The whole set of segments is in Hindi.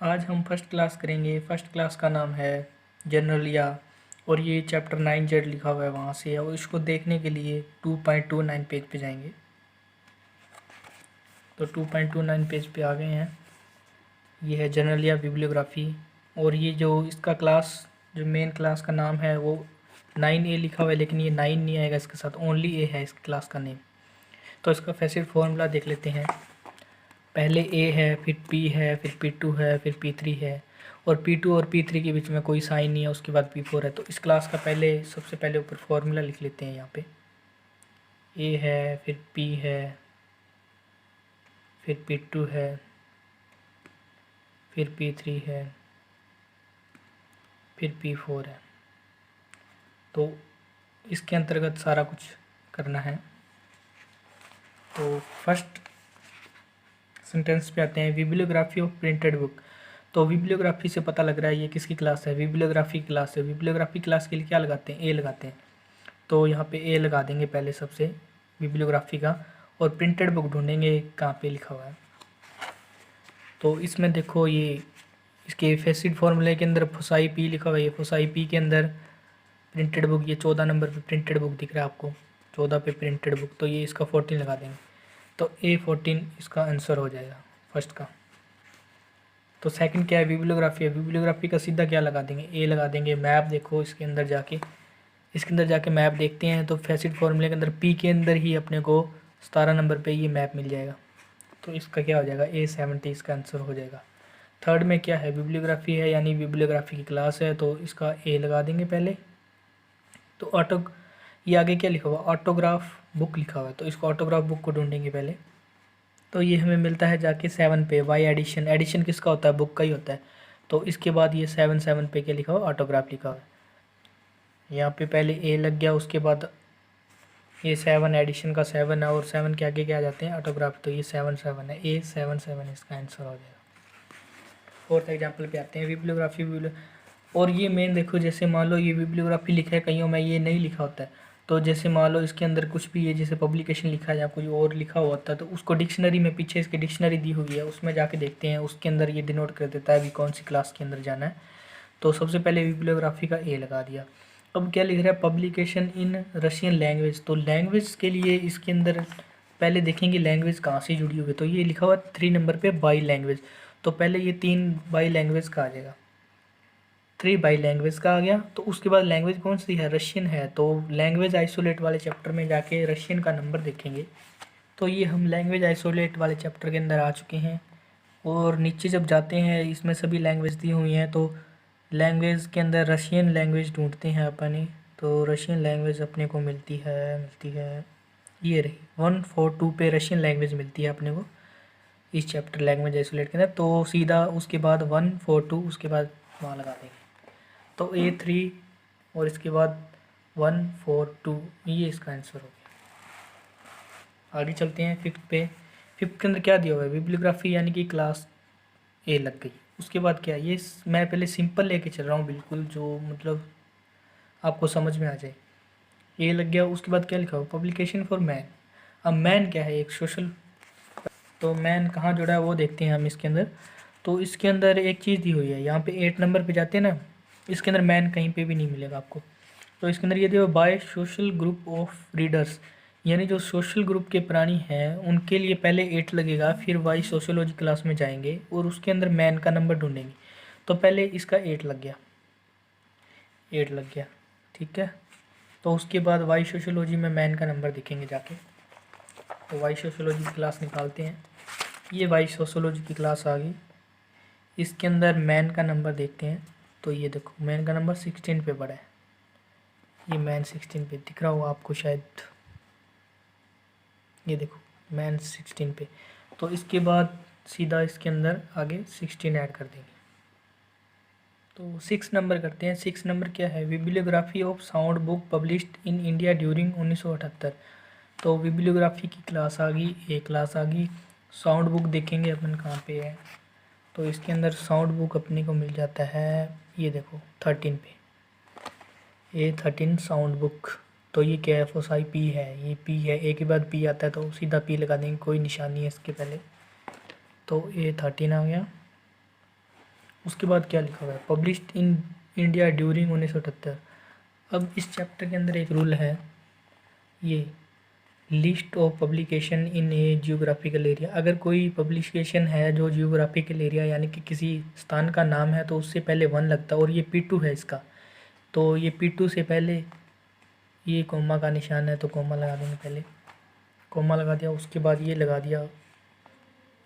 आज हम फर्स्ट क्लास करेंगे। फर्स्ट क्लास का नाम है जनरल या, और ये चैप्टर 9Z लिखा हुआ है वहाँ से। और इसको देखने के लिए 2.29 पेज पे जाएंगे। तो 2.29 पेज पे आ गए हैं। ये है जनरल या बिब्लियोग्राफी। और ये जो इसका क्लास, जो मेन क्लास का नाम है वो 9A लिखा हुआ है, लेकिन ये 9 नहीं आएगा इसके साथ, ओनली A है इस क्लास का नेम। तो इसका फैसिट फॉर्मूला देख लेते हैं। पहले A है, फिर P है, फिर P2 है, फिर P3 है, और P2 और P3 के बीच में कोई साइन नहीं है। उसके बाद P4 है। तो इस क्लास का सबसे पहले ऊपर फॉर्मूला लिख लेते हैं। यहाँ पे A है, फिर P है, फिर P2 है, फिर P3 है, फिर P4 है। तो इसके अंतर्गत सारा कुछ करना है। तो फर्स्ट सेंटेंस पे आते हैं, बिब्लियोग्राफी ऑफ प्रिंटेड बुक। तो बिब्लियोग्राफी से पता लग रहा है ये किसकी क्लास है, बिब्लियोग्राफी क्लास है। बिब्लियोग्राफी क्लास के लिए क्या लगाते हैं, ए लगाते हैं। तो यहाँ पे ए लगा देंगे पहले सबसे, बिब्लियोग्राफी का। और प्रिंटेड बुक ढूंढेंगे कहाँ पे लिखा हुआ है। तो इसमें देखो, ये इसके फैसिड फॉर्मूले के अंदर फोसाई पी लिखा हुआ है। ये फोसाई पी के अंदर प्रिंटेड बुक, ये 14 नंबर पे प्रिंटेड बुक दिख रहा है आपको, 14 पे प्रिंटेड बुक। तो ये इसका 14 लगा देंगे। तो A14 इसका आंसर हो जाएगा फर्स्ट का। तो सेकंड क्या है, बिब्लियोग्राफी है। बिब्लियोग्राफी का सीधा क्या लगा देंगे, ए लगा देंगे। मैप देखो इसके अंदर जाके मैप देखते हैं। तो फैसिड फॉर्मूले के अंदर पी के अंदर ही अपने को 17 नंबर पे ये मैप मिल जाएगा। तो इसका क्या हो जाएगा, A70 इसका आंसर हो जाएगा। थर्ड में क्या है, बिब्लियोग्राफी है, यानी बिब्लियोग्राफी की क्लास है। तो इसका ए लगा देंगे पहले। तो ये आगे क्या लिखा हुआ, ऑटोग्राफ बुक लिखा हुआ है। तो इसको ऑटोग्राफ बुक को ढूंढेंगे पहले। तो ये हमें मिलता है जाके 7 पे, वाई एडिशन। एडिशन किसका होता है, बुक का ही होता है। तो इसके बाद ये 7 पे क्या लिखा हुआ, ऑटोग्राफ लिखा हुआ है। यहाँ पे पहले ए लग गया, उसके बाद ये 7 एडिशन का 7 है, और 7 के आगे क्या आ जाते हैं, ऑटोग्राफ। तो ये 7 है, A77 इसका आंसर हो जाएगा। फोर्थ एग्जाम्पल पे आते हैं, बिब्लियोग्राफी। और ये मेन देखो, जैसे मान लो ये बिब्लियोग्राफी लिखा है, कईयों में ये नहीं लिखा होता है। तो जैसे मान लो इसके अंदर कुछ भी है, जैसे पब्लिकेशन लिखा है या कोई और लिखा हुआ होता है, तो उसको डिक्शनरी में, पीछे इसकी डिक्शनरी दी हुई है, उसमें जाके देखते हैं। उसके अंदर ये डिनोट कर देता है अभी कौन सी क्लास के अंदर जाना है। तो सबसे पहले बिब्लियोग्राफी का ए लगा दिया। अब क्या लिख रहा है, पब्लिकेशन इन रशियन लैंग्वेज। तो लैंग्वेज के लिए इसके अंदर पहले देखेंगे लैंग्वेज कहाँ से जुड़ी हुई है। तो ये लिखा हुआ 3 नंबर पे बाई लैंग्वेज। तो पहले ये 3 बाई लैंग्वेज का आ जाएगा, 3 बाई लैंग्वेज का आ गया। तो उसके बाद लैंग्वेज कौन सी है, रशियन है। तो लैंग्वेज आइसोलेट वाले चैप्टर में जाके रशियन का नंबर देखेंगे। तो ये हम लैंग्वेज आइसोलेट वाले चैप्टर के अंदर आ चुके हैं। और नीचे जब जाते हैं, इसमें सभी लैंग्वेज दी हुई हैं। तो लैंग्वेज के अंदर रशियन लैंग्वेज ढूंढते हैं अपनी। तो रशियन लैंग्वेज अपने को मिलती है ये रही 142 पे रशियन लैंग्वेज मिलती है अपने को इस चैप्टर लैंग्वेज आइसोलेट के अंदर। तो सीधा उसके बाद 142, उसके बाद वहाँ लगा देंगे। तो A3 और इसके बाद 142, ये इसका आंसर हो गया। आगे चलते हैं फिफ्थ पे। फिफ्थ के अंदर क्या दिया हुआ है, बिब्लियोग्राफी यानी कि क्लास ए लग गई। उसके बाद क्या, ये मैं पहले सिंपल लेके चल रहा हूँ बिल्कुल, जो मतलब आपको समझ में आ जाए। ए लग गया। उसके बाद क्या लिखा हुआ, पब्लिकेशन फॉर मैन। अब मैन क्या है, एक सोशल। तो मैन कहाँ जुड़ा है वो देखते हैं हम इसके अंदर। तो इसके अंदर एक चीज़ दी हुई है, यहाँ पे 8 नंबर पे जाते हैं ना, इसके अंदर मैन कहीं पे भी नहीं मिलेगा आपको। तो इसके अंदर ये दिया by social group of readers, यानी जो सोशल ग्रुप के प्राणी हैं उनके लिए पहले 8 लगेगा, फिर वाई सोशोलॉजी क्लास में जाएंगे और उसके अंदर मैन का नंबर ढूंढेंगे। तो पहले इसका 8 लग गया, 8 लग गया, ठीक है। तो उसके बाद वाई सोशोलॉजी में मैन का नंबर दिखेंगे जाके। तो वाई सोशोलॉजी की क्लास निकालते हैं। ये वाई सोशोलॉजी की क्लास आ गई। इसके अंदर मैन का नंबर देखते हैं। तो ये देखो मैन का नंबर 16 पे पड़ा है। ये मैन 16 पे दिख रहा होगा आपको शायद, ये देखो मैन 16 पे। तो इसके बाद सीधा इसके अंदर आगे 16 ऐड कर देंगे। तो 6 नंबर करते हैं। 6 नंबर क्या है, bibliography of sound book published in India during 1978। तो बिब्लियोग्राफी की क्लास आ गई, ए क्लास आ गई। साउंड बुक देखेंगे अपन कहाँ पे है। तो इसके अंदर साउंड बुक अपने को मिल जाता है, ये देखो 13 पे, A13 साउंड बुक। तो ये क्या है, फोसाई पी है, ये पी है, ए के बाद पी आता है तो सीधा पी लगा देंगे, कोई निशानी है इसके पहले। तो A13 आ गया। उसके बाद क्या लिखा हुआ है, पब्लिश्ड इन इंडिया ड्यूरिंग 1978। अब इस चैप्टर के अंदर एक रूल है, ये list of publication in A geographical area. अगर कोई पब्लिकेशन है जो जियोग्राफिकल एरिया यानी कि किसी स्थान का नाम है तो उससे पहले 1 लगता है, और ये P2 है इसका, तो ये P2 से पहले ये कोमा का निशान है तो कोमा लगा देंगे, पहले कोमा लगा दिया, उसके बाद ये लगा दिया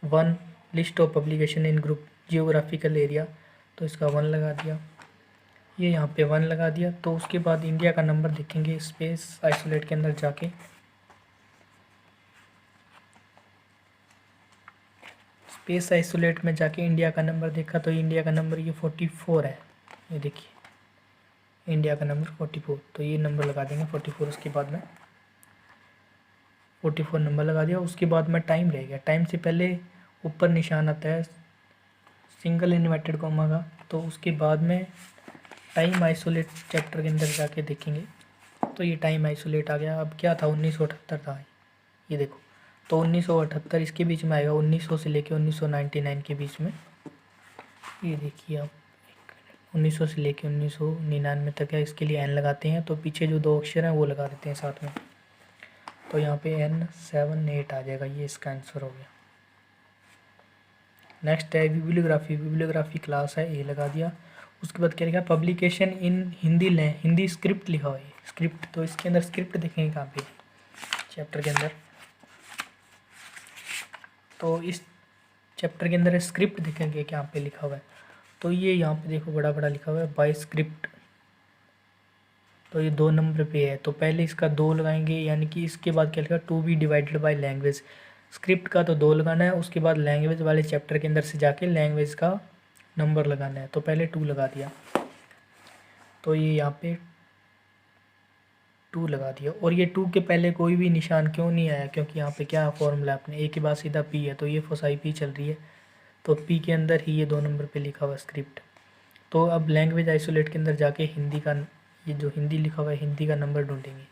1 list of publication in group geographical area, तो इसका 1 लगा दिया, ये यहाँ पे 1 लगा दिया। तो उसके बाद इंडिया का नंबर देखेंगे स्पेस आइसोलेट के अंदर जाके, स्पेस आइसोलेट में जाके इंडिया का नंबर देखा तो इंडिया का नंबर ये 44 है, ये देखिए इंडिया का नंबर 44, तो ये नंबर लगा देंगे 44। उसके बाद में 44 नंबर लगा दिया। उसके बाद में टाइम रह गया, टाइम से पहले ऊपर निशान आता है सिंगल इन्वर्टेड कॉमा का, तो उसके बाद में टाइम आइसोलेट चैप्टर के अंदर जाके देखेंगे तो ये टाइम आइसोलेट आ गया। अब क्या था, 1978 था, ये देखो, तो 1978 इसके बीच में आएगा, 1900 से लेके 1999 के बीच में, ये देखिए आप 1900 से लेके 1999 तक है, इसके लिए N लगाते हैं, तो पीछे जो 2 अक्षर हैं वो लगा देते हैं साथ में, तो यहाँ पे N78 आ जाएगा, ये इसका आंसर हो गया। नेक्स्ट है बिब्लियोग्राफी, बिब्लियोग्राफी क्लास है, ये लगा दिया। उसके बाद क्या लिखा, publication in Hindi Hindi script लिखा हुआ है, स्क्रिप्ट, तो इसके अंदर स्क्रिप्ट देखेंगे कहाँ पे चैप्टर के अंदर, तो इस चैप्टर के अंदर स्क्रिप्ट देखेंगे क्या पे लिखा हुआ है, तो ये यहाँ पे देखो बड़ा बड़ा लिखा हुआ है बाय स्क्रिप्ट, तो ये 2 नंबर पे है, तो पहले इसका 2 लगाएंगे, यानी कि इसके बाद क्या लिखा, to be divided by language, script का तो 2 लगाना है, उसके बाद लैंग्वेज वाले चैप्टर के अंदर से जाके लैंग्वेज का नंबर लगाना है, तो पहले 2 लगा दिया, तो ये यहाँ पे 2 लगा दिया। और ये 2 के पहले कोई भी निशान क्यों नहीं आया, क्योंकि यहाँ पे क्या फॉर्मूला अपने ए के बाद सीधा P है, तो ये फोसाई P चल रही है, तो P के अंदर ही ये 2 नंबर पे लिखा हुआ स्क्रिप्ट। तो अब लैंग्वेज आइसोलेट के अंदर जाके हिंदी का, ये जो हिंदी लिखा हुआ है हिंदी का नंबर ढूंढेंगे,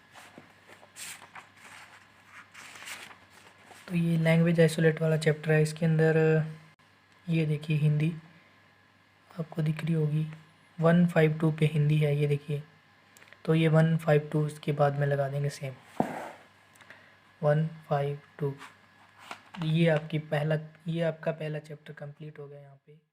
तो ये लैंग्वेज आइसोलेट वाला चैप्टर है, इसके अंदर ये देखिए हिंदी आपको दिख रही होगी, 152 पे हिंदी है, ये देखिए, तो ये 152 इसके बाद में लगा देंगे सेम 152, ये आपका पहला चैप्टर कंप्लीट हो गया यहाँ पे।